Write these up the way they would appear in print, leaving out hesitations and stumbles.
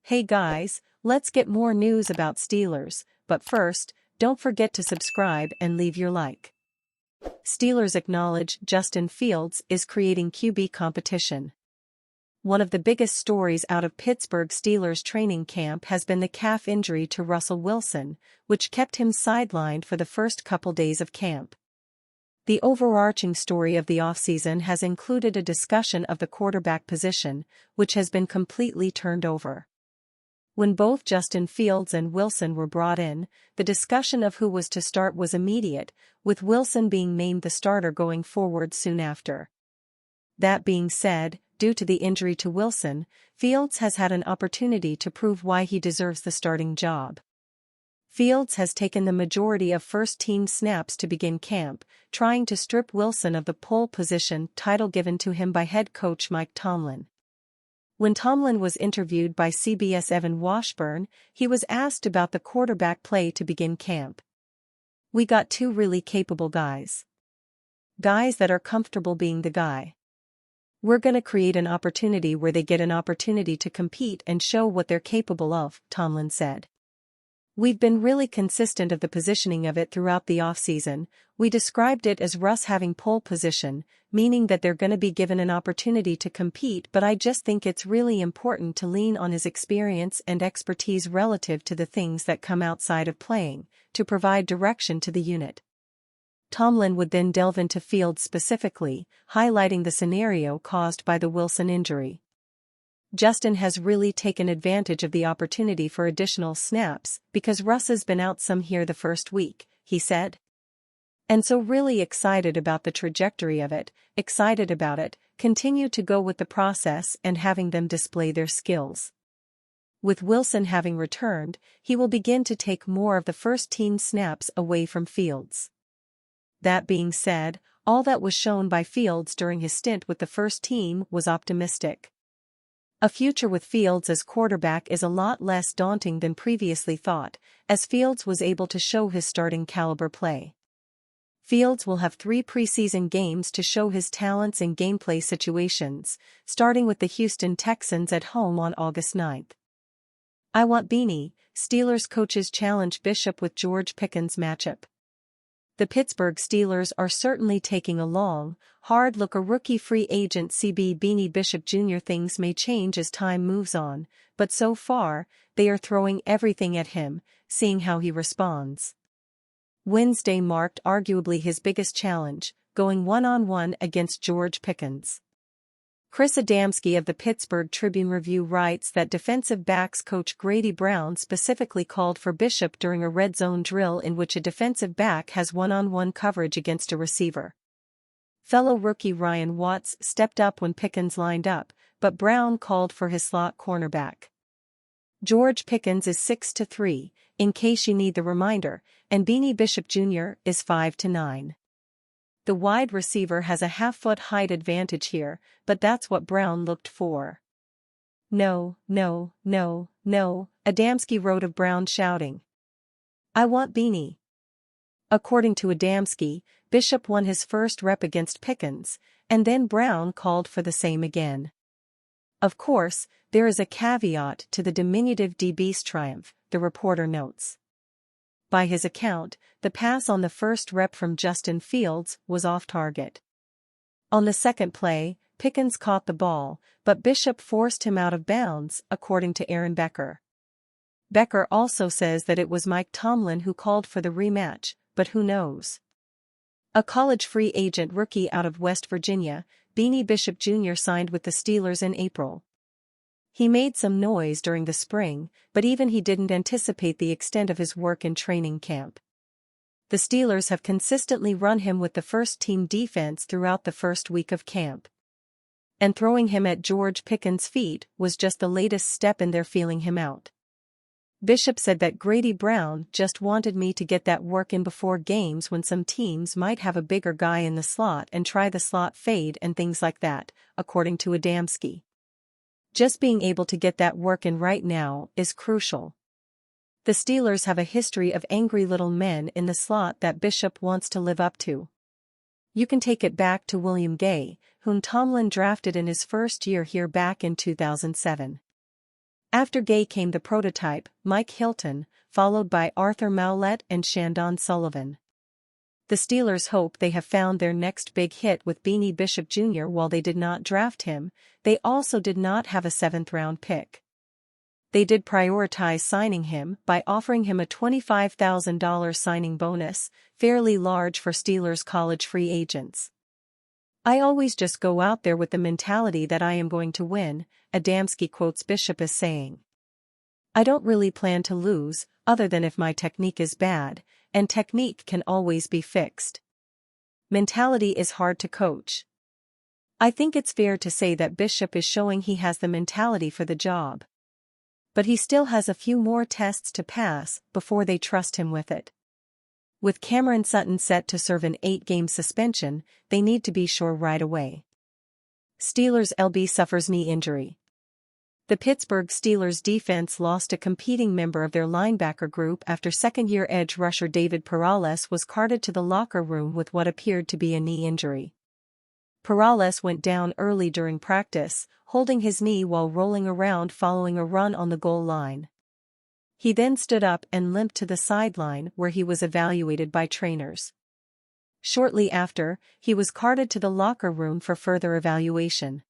Hey guys, let's get more news about Steelers, but first, don't forget to subscribe and leave your like. Steelers acknowledge Justin Fields is creating QB competition. One of the biggest stories out of Pittsburgh Steelers training camp has been the calf injury to Russell Wilson, which kept him sidelined for the first couple days of camp. The overarching story of the offseason has included a discussion of the quarterback position, which has been completely turned over. When both Justin Fields and Wilson were brought in, the discussion of who was to start was immediate, with Wilson being named the starter going forward soon after. That being said, due to the injury to Wilson, Fields has had an opportunity to prove why he deserves the starting job. Fields has taken the majority of first-team snaps to begin camp, trying to strip Wilson of the pole position title given to him by head coach Mike Tomlin. When Tomlin was interviewed by CBS' Evan Washburn, he was asked about the quarterback play to begin camp. "We got two really capable guys. Guys that are comfortable being the guy. We're gonna create an opportunity where they get an opportunity to compete and show what they're capable of," Tomlin said. "We've been really consistent of the positioning of it throughout the offseason. We described it as Russ having pole position, meaning that they're going to be given an opportunity to compete, but I just think it's really important to lean on his experience and expertise relative to the things that come outside of playing, to provide direction to the unit." Tomlin would then delve into Fields specifically, highlighting the scenario caused by the Wilson injury. "Justin has really taken advantage of the opportunity for additional snaps because Russ has been out some here the first week," he said. "And so really excited about the trajectory of it, continue to go with the process and having them display their skills. With Wilson having returned, he will begin to take more of the first-team snaps away from Fields." That being said, all that was shown by Fields during his stint with the first team was optimistic. A future with Fields as quarterback is a lot less daunting than previously thought, as Fields was able to show his starting caliber play. Fields will have 3 preseason games to show his talents in gameplay situations, starting with the Houston Texans at home on August 9th. "I want Beanie," Steelers coaches challenge Bishop with George Pickens matchup. The Pittsburgh Steelers are certainly taking a long, hard look at rookie free agent CB Beanie Bishop Jr. Things may change as time moves on, but so far, they are throwing everything at him, seeing how he responds. Wednesday marked arguably his biggest challenge, going one-on-one against George Pickens. Chris Adamski of the Pittsburgh Tribune-Review writes that defensive backs coach Grady Brown specifically called for Bishop during a red zone drill in which a defensive back has one-on-one coverage against a receiver. Fellow rookie Ryan Watts stepped up when Pickens lined up, but Brown called for his slot cornerback. George Pickens is 6'3", in case you need the reminder, and Beanie Bishop Jr. is 5'9". The wide receiver has a half-foot height advantage here, but that's what Brown looked for. No, Adamski wrote of Brown shouting, "I want Beanie." According to Adamski, Bishop won his first rep against Pickens, and then Brown called for the same again. Of course, there is a caveat to the diminutive DB's triumph, the reporter notes. By his account, the pass on the first rep from Justin Fields was off target. On the second play, Pickens caught the ball, but Bishop forced him out of bounds, according to Aaron Becker. Becker also says that it was Mike Tomlin who called for the rematch, but who knows? A college free agent rookie out of West Virginia, Beanie Bishop Jr. signed with the Steelers in April. He made some noise during the spring, but even he didn't anticipate the extent of his work in training camp. The Steelers have consistently run him with the first-team defense throughout the first week of camp. And throwing him at George Pickens' feet was just the latest step in their feeling him out. Bishop said that Grady Brown just wanted me to get that work in before games when some teams might have a bigger guy in the slot and try the slot fade and things like that, according to Adamski. Just being able to get that work in right now is crucial. The Steelers have a history of angry little men in the slot that Bishop wants to live up to. You can take it back to William Gay, whom Tomlin drafted in his first year here back in 2007. After Gay came the prototype, Mike Hilton, followed by Arthur Mowlett and Shandon Sullivan. The Steelers hope they have found their next big hit with Beanie Bishop Jr. While they did not draft him, they also did not have a 7th-round pick. They did prioritize signing him by offering him a $25,000 signing bonus, fairly large for Steelers college free agents. "I always just go out there with the mentality that I am going to win," Adamski quotes Bishop as saying. "I don't really plan to lose, other than if my technique is bad, and technique can always be fixed. Mentality is hard to coach." I think it's fair to say that Bishop is showing he has the mentality for the job. But he still has a few more tests to pass before they trust him with it. With Cameron Sutton set to serve an 8-game suspension, they need to be sure right away. Steelers LB suffers knee injury. The Pittsburgh Steelers defense lost a competing member of their linebacker group after second-year edge rusher David Perales was carted to the locker room with what appeared to be a knee injury. Perales went down early during practice, holding his knee while rolling around following a run on the goal line. He then stood up and limped to the sideline where he was evaluated by trainers. Shortly after, he was carted to the locker room for further evaluation.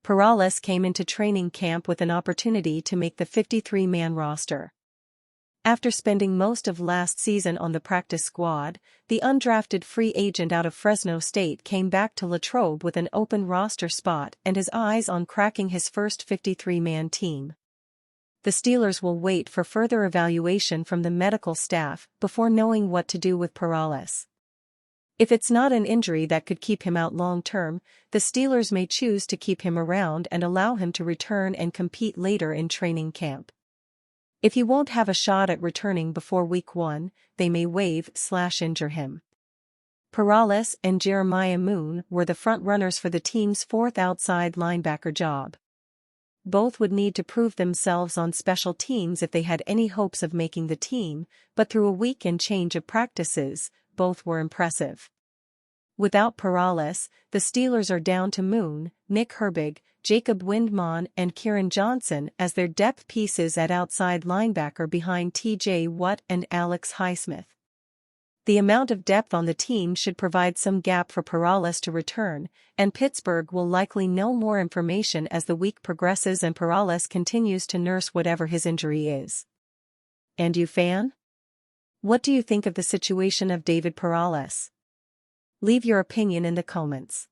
Perales came into training camp with an opportunity to make the 53-man roster. After spending most of last season on the practice squad, the undrafted free agent out of Fresno State came back to Latrobe with an open roster spot and his eyes on cracking his first 53-man team. The Steelers will wait for further evaluation from the medical staff before knowing what to do with Perales. If it's not an injury that could keep him out long-term, the Steelers may choose to keep him around and allow him to return and compete later in training camp. If he won't have a shot at returning before Week 1, they may waive/injure him. Perales and Jeremiah Moon were the front-runners for the team's 4th outside linebacker job. Both would need to prove themselves on special teams if they had any hopes of making the team, but through a week and change of practices, both were impressive. Without Perales, the Steelers are down to Moon, Nick Herbig, Jacob Windmon and Kieran Johnson as their depth pieces at outside linebacker behind T.J. Watt and Alex Highsmith. The amount of depth on the team should provide some gap for Perales to return, and Pittsburgh will likely know more information as the week progresses and Perales continues to nurse whatever his injury is. And you, fan? What do you think of the situation of David Perales? Leave your opinion in the comments.